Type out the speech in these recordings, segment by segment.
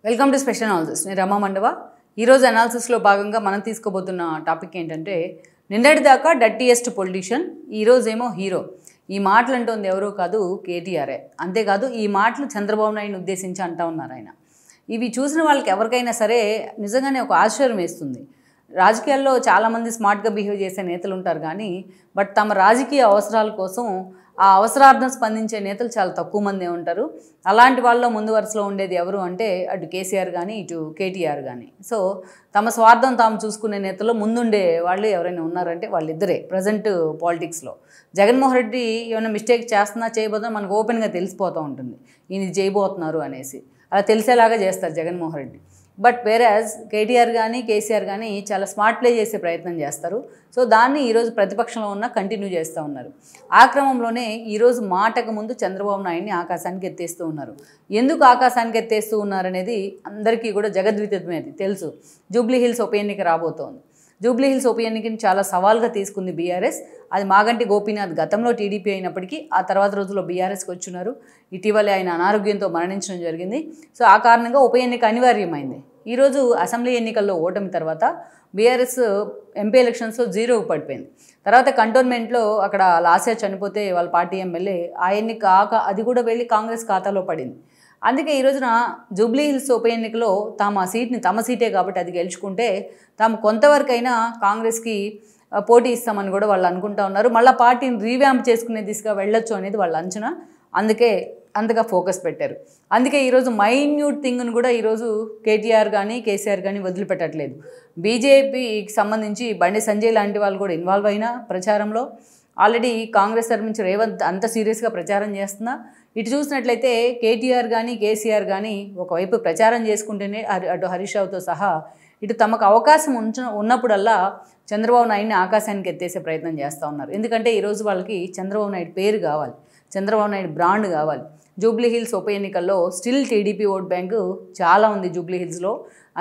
Welcome to special analysis. నేను రమా మండవ. ఈరోజు అనాలిసిస్లో భాగంగా మనం తీసుకోబోతున్న టాపిక్ ఏంటంటే, నిన్నటిదాకా డట్టియెస్ట్ పొలిటీషియన్, ఈరోజు ఏమో హీరో. ఈ మాటలు అంటోంది ఎవరో కాదు, కేటీఆరే. అంతేకాదు ఈ మాటలు చంద్రబాబు నాయుడుని ఉద్దేశించి అంటా ఉన్నారు ఆయన. ఇవి చూసిన వాళ్ళకి ఎవరికైనా సరే నిజంగానే ఒక ఆశ్చర్యం వేస్తుంది. రాజకీయాల్లో చాలామంది స్మార్ట్గా బిహేవ్ చేసే నేతలు ఉంటారు కానీ బట్ తమ రాజకీయ అవసరాల కోసం ఆ అవసరార్థం స్పందించే నేతలు చాలా తక్కువ మందే ఉంటారు. అలాంటి వాళ్ళలో ముందు వరుసలో ఉండేది ఎవరు అంటే అటు కేసీఆర్ కానీ ఇటు కేటీఆర్ కానీ. సో తమ స్వార్థం తాము చూసుకునే నేతల్లో ముందుండే వాళ్ళు ఎవరైనా ఉన్నారంటే వాళ్ళిద్దరే ప్రజెంట్ పాలిటిక్స్లో. జగన్మోహన్ రెడ్డి ఏమైనా మిస్టేక్ చేస్తున్నా చేయబోతున్నా మనకు ఓపెన్గా తెలిసిపోతూ ఉంటుంది, ఈయన చేయబోతున్నారు అనేసి. అలా తెలిసేలాగా చేస్తారు జగన్మోహన్ రెడ్డి. బట్ వేరాజ్ కేటీఆర్ కానీ కేసీఆర్ కానీ చాలా స్మార్ట్ ప్లే చేసే ప్రయత్నం చేస్తారు. సో దాన్ని ఈరోజు ప్రతిపక్షంలో ఉన్న కంటిన్యూ చేస్తూ ఉన్నారు. ఆ క్రమంలోనే ఈరోజు మాటకు ముందు చంద్రబాబు నాయుడిని ఆకాశానికి ఎత్తేస్తూ ఉన్నారు. ఎందుకు ఆకాశానికి ఎత్తేస్తూ ఉన్నారనేది అందరికీ కూడా జగద్విదితమేది తెలుసు. జూబ్లీ హిల్స్ ఉప ఎన్నిక రాబోతోంది. జూబ్లీ హిల్స్ ఉప ఎన్నికని చాలా సవాల్గా తీసుకుంది బీఆర్ఎస్. అది మాగంటి గోపీనాథ్ గతంలో టీడీపీ అయినప్పటికీ ఆ తర్వాత రోజుల్లో బీఆర్ఎస్కి వచ్చున్నారు. ఇటీవలే ఆయన అనారోగ్యంతో మరణించడం జరిగింది. సో ఆ కారణంగా ఉప ఎన్నిక అనివార్యమైంది. ఈరోజు అసెంబ్లీ ఎన్నికల్లో ఓటమి తర్వాత బీఆర్ఎస్ ఎంపీ ఎలక్షన్స్లో 0కు పడిపోయింది. తర్వాత కంటోన్మెంట్లో అక్కడ లాస్యా చనిపోతే వాళ్ళ పార్టీ ఎమ్మెల్యే ఆ ఎన్నిక అది కూడా వెళ్ళి కాంగ్రెస్ ఖాతాలో పడింది. అందుకే ఈ రోజున జూబ్లీ హిల్స్ ఉప ఎన్నికలో తాము ఆ సీట్ని తమ సీటే కాబట్టి అది గెలుచుకుంటే తాము కొంతవరకైనా కాంగ్రెస్కి పోటీ ఇస్తామని కూడా వాళ్ళు అనుకుంటా ఉన్నారు. మళ్ళీ పార్టీని రీవ్యాంప్ చేసుకునే దిశగా వెళ్ళొచ్చు అనేది వాళ్ళ అంచనా. అందుకే అంతగా ఫోకస్ పెట్టారు. అందుకే ఈరోజు మైన్యూట్ థింగ్ను కూడా ఈరోజు కేటీఆర్ కానీ కేసీఆర్ కానీ వదిలిపెట్టట్లేదు. బీజేపీకి సంబంధించి బండి సంజయ్ లాంటి వాళ్ళు కూడా ఇన్వాల్వ్ అయినా ప్రచారంలో. ఆల్రెడీ కాంగ్రెస్ తరఫు నుంచి రేవంత్ అంత సీరియస్గా ప్రచారం చేస్తున్నా. ఇటు చూసినట్లయితే కేటీఆర్ కానీ కేసీఆర్ కానీ ఒకవైపు ప్రచారం చేసుకుంటేనే అటు హరీష్ రావుతో సహా ఇటు తమకు అవకాశం ఉన్నప్పుడల్లా చంద్రబాబు నాయుడిని ఆకాశానికి ఎత్తేసే ప్రయత్నం చేస్తూ ఉన్నారు. ఎందుకంటే ఈరోజు వాళ్ళకి చంద్రబాబు నాయుడు పేరు కావాలి, చంద్రబాబు నాయుడు బ్రాండ్ కావాలి. జూబ్లీ హిల్స్ ఉప ఎన్నికల్లో స్టిల్ టీడీపీ ఓట్ బ్యాంకు చాలా ఉంది జూబ్లీ హిల్స్లో.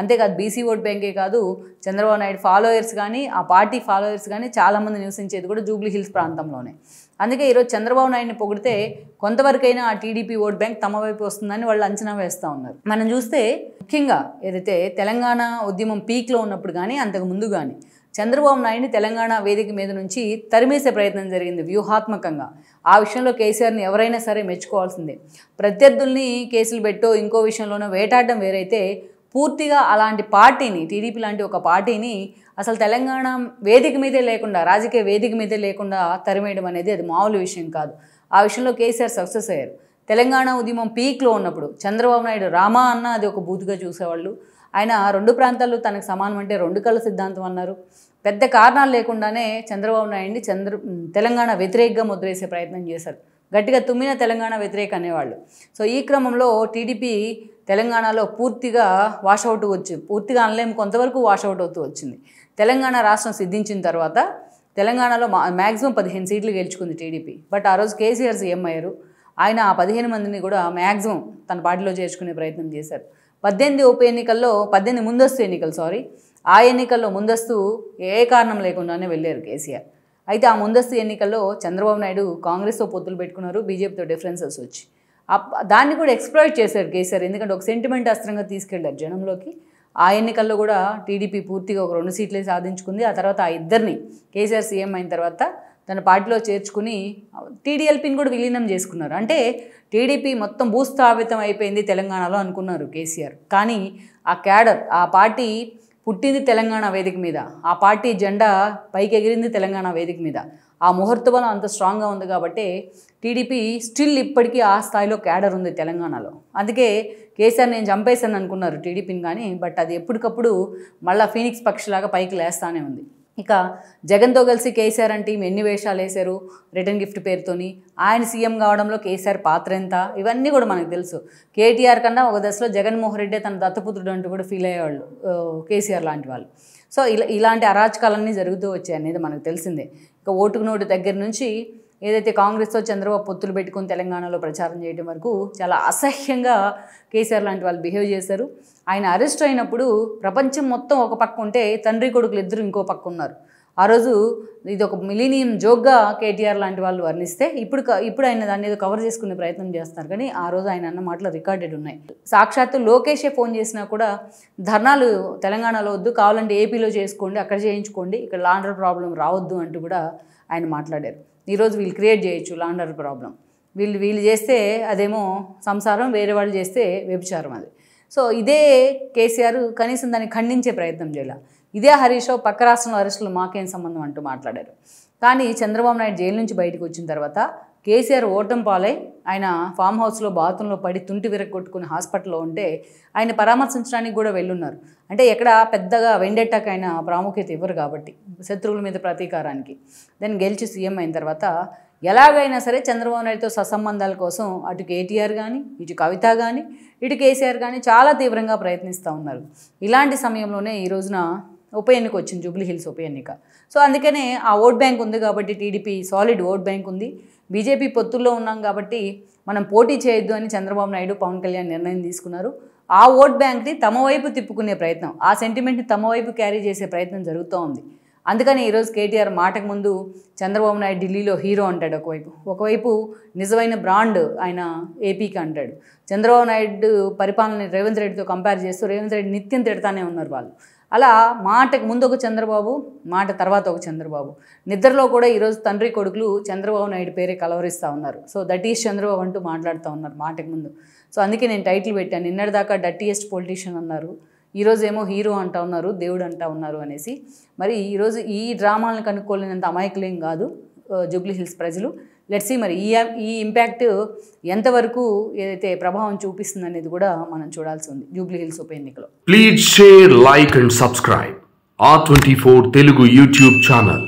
అంతేకాదు బీసీ ఓట్ బ్యాంకే కాదు, చంద్రబాబు నాయుడు ఫాలోయర్స్ కానీ ఆ పార్టీ ఫాలోయర్స్ కానీ చాలామంది నివసించేది కూడా జూబ్లీ హిల్స్ ప్రాంతంలోనే. అందుకే ఈరోజు చంద్రబాబు నాయుడిని పొగిడితే కొంతవరకైనా ఆ టీడీపీ ఓట్ బ్యాంక్ తమ వైపు వస్తుందని వాళ్ళు అంచనా వేస్తూ ఉన్నారు. మనం చూస్తే ముఖ్యంగా ఏదైతే తెలంగాణ ఉద్యమం పీక్లో ఉన్నప్పుడు కానీ అంతకు ముందు కానీ చంద్రబాబు నాయుడిని తెలంగాణ వేదిక మీద నుంచి తరిమేసే ప్రయత్నం జరిగింది వ్యూహాత్మకంగా. ఆ విషయంలో కేసీఆర్ని ఎవరైనా సరే మెచ్చుకోవాల్సిందే. ప్రత్యర్థుల్ని కేసులు పెట్టో ఇంకో విషయంలోనో వేటాడడం వేరైతే, పూర్తిగా అలాంటి పార్టీని టీడీపీ లాంటి ఒక పార్టీని అసలు తెలంగాణ వేదిక మీదే లేకుండా, రాజకీయ వేదిక మీదే లేకుండా తరిమేయడం అనేది అది మామూలు విషయం కాదు. ఆ విషయంలో కేసీఆర్ సక్సెస్ అయ్యారు. తెలంగాణ ఉద్యమం పీక్లో ఉన్నప్పుడు చంద్రబాబు నాయుడు రామా అన్న అది ఒక బూతుగా చూసేవాళ్ళు. ఆయన రెండు ప్రాంతాల్లో తనకు సమానం అంటే రెండు కళ్ళ సిద్ధాంతం అన్నారు. పెద్ద కారణాలు లేకుండానే చంద్రబాబు నాయుడిని తెలంగాణ వ్యతిరేకంగా ముద్రేసే ప్రయత్నం చేశారు. గట్టిగా తుమ్మిన తెలంగాణ వ్యతిరేక అనేవాళ్ళు. సో ఈ క్రమంలో టీడీపీ తెలంగాణలో పూర్తిగా వాషౌట్ వచ్చి, పూర్తిగా అనలేము, కొంతవరకు వాషౌట్ అవుతూ వచ్చింది. తెలంగాణ రాష్ట్రం సిద్ధించిన తర్వాత తెలంగాణలో మ్యాక్సిమం 15 సీట్లు గెలుచుకుంది టీడీపీ. బట్ ఆ రోజు కేసీఆర్ సీఎం అయ్యారు. ఆయన ఆ 15 మందిని కూడా మ్యాక్సిమం తన పార్టీలో చేర్చుకునే ప్రయత్నం చేశారు. 18 ఉప ఎన్నికల్లో 18 ముందస్తు ఎన్నికలు ఆ ఎన్నికల్లో ముందస్తు ఏ కారణం లేకుండానే వెళ్ళారు కేసీఆర్. అయితే ఆ ముందస్తు ఎన్నికల్లో చంద్రబాబు నాయుడు కాంగ్రెస్తో పొత్తులు పెట్టుకున్నారు, బీజేపీతో డిఫరెన్సెస్ వచ్చి దాన్ని కూడా ఎక్స్‌ప్లాయిట్ చేశారు కేసీఆర్. ఎందుకంటే ఒక సెంటిమెంట్ అస్త్రంగా తీసుకెళ్లారు జనంలోకి. ఆ ఎన్నికల్లో కూడా టీడీపీ పూర్తిగా ఒక 2 సీట్లే సాధించుకుంది. ఆ తర్వాత ఆ ఇద్దరిని కేసీఆర్ సీఎం అయిన తర్వాత తన పార్టీలో చేర్చుకుని టీడీఎల్పీని కూడా విలీనం చేసుకున్నారు. అంటే టీడీపీ మొత్తం భూస్థాపితం అయిపోయింది తెలంగాణలో అనుకున్నారు కేసీఆర్. కానీ ఆ క్యాడర్, ఆ పార్టీ పుట్టింది తెలంగాణ వేదిక మీద, ఆ పార్టీ జెండా పైకి ఎగిరింది తెలంగాణ వేదిక మీద. ఆ ముహూర్త బలం అంత స్ట్రాంగ్గా ఉంది కాబట్టి టీడీపీ స్టిల్ ఇప్పటికీ ఆ స్థాయిలో క్యాడర్ ఉంది తెలంగాణలో. అందుకే కేసీఆర్ నేను చంపేశాను అనుకున్నారు టీడీపీని కానీ బట్ అది ఎప్పటికప్పుడు మళ్ళీ ఫీనిక్స్ పక్షిలాగా పైకి లేస్తానే ఉంది. ఇక జగన్తో కలిసి కేసీఆర్ అంటే ఎన్ని వేషాలు వేశారు రిటర్న్ గిఫ్ట్ పేరుతోని, ఆయన సీఎం కావడంలో కేసీఆర్ పాత్ర ఎంత, ఇవన్నీ కూడా మనకు తెలుసు. కేటీఆర్ కన్నా ఒక దశలో జగన్మోహన్ రెడ్డి తన దత్తపుత్రుడు అంటూ కూడా ఫీల్ అయ్యేవాళ్ళు కేసీఆర్ లాంటి వాళ్ళు. సో ఇలాంటి అరాచకాలన్నీ జరుగుతూ వచ్చాయి అనేది మనకు తెలిసిందే. ఇక ఓటుకు నోటు దగ్గర నుంచి ఏదైతే కాంగ్రెస్తో చంద్రబాబు పొత్తులు పెట్టుకుని తెలంగాణలో ప్రచారం చేయడం వరకు చాలా అసహ్యంగా కేసీఆర్ లాంటి వాళ్ళు బిహేవ్ చేశారు. ఆయన అరెస్ట్ అయినప్పుడు ప్రపంచం మొత్తం ఒక పక్క ఉంటే తండ్రి కొడుకులు ఇద్దరు ఇంకో పక్క ఉన్నారు. ఆ రోజు ఇది ఒక మిలీనియం జోక్గా కేటీఆర్ లాంటి వాళ్ళు వర్ణిస్తే ఇప్పుడు ఆయన దాన్ని ఏదో కవర్ చేసుకునే ప్రయత్నం చేస్తున్నారు. కానీ ఆ రోజు ఆయన అన్న మాటలు రికార్డెడ్ ఉన్నాయి. సాక్షాత్తు లోకేషే ఫోన్ చేసినా కూడా ధర్నాలు తెలంగాణలో వద్దు, కావాలంటే ఏపీలో చేసుకోండి, అక్కడ చేయించుకోండి, ఇక్కడ లాండర్ ప్రాబ్లం రావద్దు అంటూ కూడా ఆయన మాట్లాడారు. ఈరోజు వీళ్ళు క్రియేట్ చేయొచ్చు లాండర్ ప్రాబ్లం, వీళ్ళు చేస్తే అదేమో సంసారం, వేరే వాళ్ళు చేస్తే వ్యభిచారం అది. సో ఇదే కేసీఆర్ కనీసం దాన్ని ఖండించే ప్రయత్నం చేయాలి. ఇదే హరీష్ రావు పక్క రాష్ట్రంలో అరెస్టులు మాకేం సంబంధం అంటూ మాట్లాడారు. కానీ చంద్రబాబు నాయుడు జైలు నుంచి బయటకు వచ్చిన తర్వాత కేసీఆర్ ఓటం పాలై ఆయన ఫామ్ హౌస్లో బాత్రూంలో పడి తుంటి విరగొట్టుకుని హాస్పిటల్లో ఉంటే ఆయన పరామర్శించడానికి కూడా వెళ్ళున్నారు. అంటే ఎక్కడ పెద్దగా వెండెట్టాక ఆయన ప్రాముఖ్యత ఇవ్వరు కాబట్టి, శత్రువుల మీద ప్రతీకారానికి. దాన్ని గెలిచి సీఎం అయిన తర్వాత ఎలాగైనా సరే చంద్రబాబు నాయుడుతో సత్సంబంధాల కోసం అటు కేటీఆర్ కానీ, ఇటు కవిత కానీ, ఇటు కేసీఆర్ కానీ చాలా తీవ్రంగా ప్రయత్నిస్తూ ఉన్నారు. ఇలాంటి సమయంలోనే ఈ రోజున ఉప ఎన్నిక వచ్చింది, జూబ్లీ హిల్స్ ఉప ఎన్నిక. సో అందుకనే ఆ ఓట్ బ్యాంక్ ఉంది కాబట్టి టీడీపీ సాలిడ్ ఓట్ బ్యాంక్ ఉంది, బీజేపీ పొత్తుల్లో ఉన్నాం కాబట్టి మనం పోటీ చేయొద్దు అని చంద్రబాబు నాయుడు, పవన్ కళ్యాణ్ నిర్ణయం తీసుకున్నారు. ఆ ఓట్ బ్యాంక్ని తమ వైపు తిప్పుకునే ప్రయత్నం, ఆ సెంటిమెంట్ని తమ వైపు క్యారీ చేసే ప్రయత్నం జరుగుతూ ఉంది. అందుకని ఈరోజు కేటీఆర్ మాటకు ముందు చంద్రబాబు నాయుడు ఢిల్లీలో హీరో అంటాడు ఒకవైపు నిజమైన బ్రాండ్ ఆయన ఏపీకి అంటాడు. చంద్రబాబు నాయుడు పరిపాలన రేవంత్ రెడ్డితో కంపేర్ చేస్తూ రేవంత్ రెడ్డి నిత్యం తిడతానే ఉన్నారు వాళ్ళు. అలా మాటకు ముందు ఒక చంద్రబాబు, మాట తర్వాత ఒక చంద్రబాబు, నిద్రలో కూడా ఈరోజు తండ్రి కొడుకులు చంద్రబాబు నాయుడు పేరే కలవరిస్తూ ఉన్నారు. సో దట్ ఈస్ చంద్రబాబు అంటూ మాట్లాడుతూ ఉన్నారు మాటకు ముందు. సో అందుకే నేను టైటిల్ పెట్టాను, నిన్నటిదాకా డట్టియెస్ట్ పొలిటీషియన్ అన్నారు, ఈరోజు ఏమో హీరో అంటా ఉన్నారు, దేవుడు అంటా ఉన్నారు అనేసి. మరి ఈరోజు ఈ డ్రామాలను కనుక్కోలేనంత అమాయకులేం కాదు జూబ్లీ హిల్స్ ప్రజలు. లెట్స్ సీ మరి ఈ ఇంపాక్ట్ ఎంతవరకు ఏదైతే ప్రభావం చూపిస్తుంది అనేది కూడా మనం చూడాల్సి ఉంది జూబ్లీ హిల్స్ ఉప ఎన్నికలో. Please share, like and subscribe R24 Telugu YouTube channel.